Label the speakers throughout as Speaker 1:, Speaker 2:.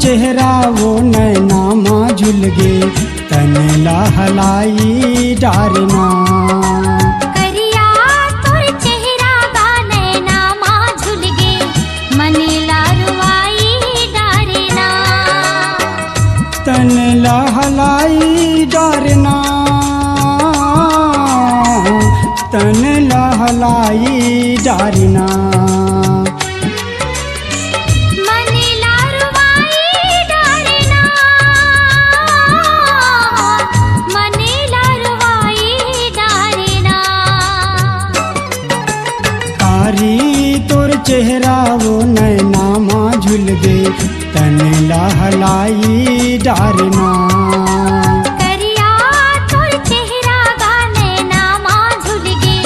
Speaker 1: चेहरा वो नैना माँ झुल गे, तन लहलाई डारना।
Speaker 2: करिया तोर चेहरा गा नैना माँ झुल गे, मन लारुवाई डारना।
Speaker 1: तन लहलाई डारना, तन लहलाई डारना। चेहरा वो नैना माँ झुल गे, तन लहलाई डारना।
Speaker 2: करिया तोर चेहरा गा नैना माँ झुल गे,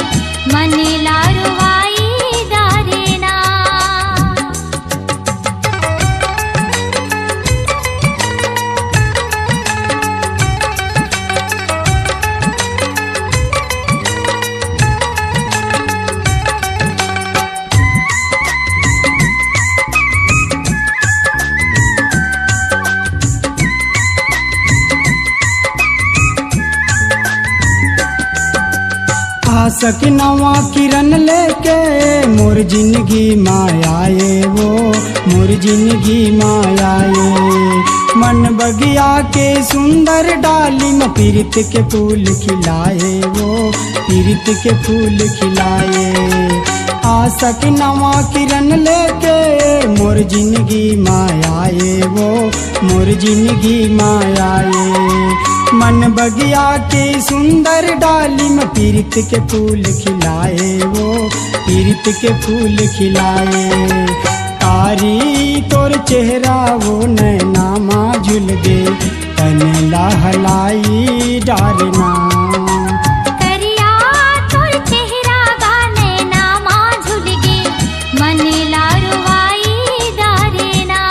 Speaker 2: मन लारुवाई डारना।
Speaker 1: आशक नवा किरण लेके मोर जिंदगी मायाए वो, मोर जिंदगी मायाए। मन बगिया के सुंदर डाली में पीरित के फूल खिलाए वो, पीरित के फूल खिलाए। आशक नवा किरण लेके मोर जिंदगी मायाए वो, मोर जिंदगी मायाए। मन बगिया के सुंदर डाली में पीरित के फूल खिलाए वो, पीरित के फूल खिलाए। कारी तोर चेहरा वो नैना माँ झुल गे, तन लहलाई डारना।
Speaker 2: करिया तोर चेहरा गा नैना माँ झुल गे, मन लारुवाई डारना।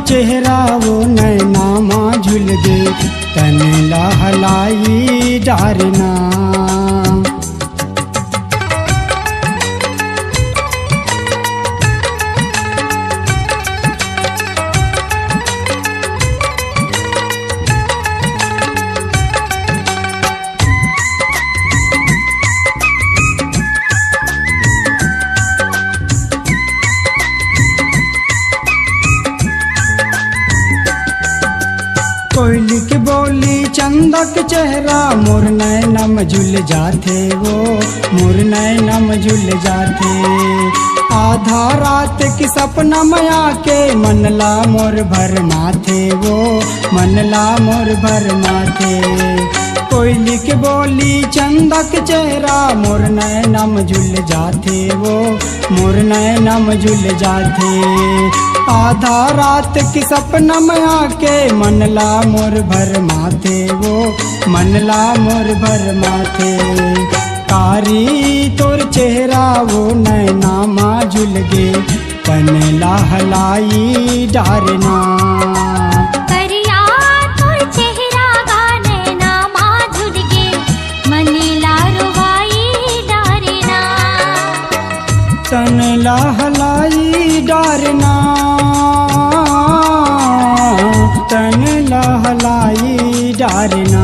Speaker 2: चेहरा वो नैना माँ झुल गे, तन लहलाई डारना। कोयली की बोली चंदक चेहरा मोर नैनम झुल जाते वो, मोर नैनम झुल जाते। आधा रात की सपना में आके मनला मोर भर माथे वो, मनला मोर भर माथे। कोयली की बोली चंदक चेहरा मोर नैनम झुल जाते वो, मोर नैनम झुल जाते। आधा रात की सपना में आके मनला मोर भर माथे वो, मनला मोर भर माथे। कारी तोर चेहरा वो नैना माँ झुल गे, तन लहलाई डारना। करिया तोर चेहरा गा नैना माँ झुल गे, मन लारुवाई डारना।
Speaker 1: तन लहलाई डारना, तन लहलाई डारना।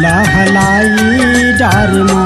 Speaker 2: लहलाई डार माँ।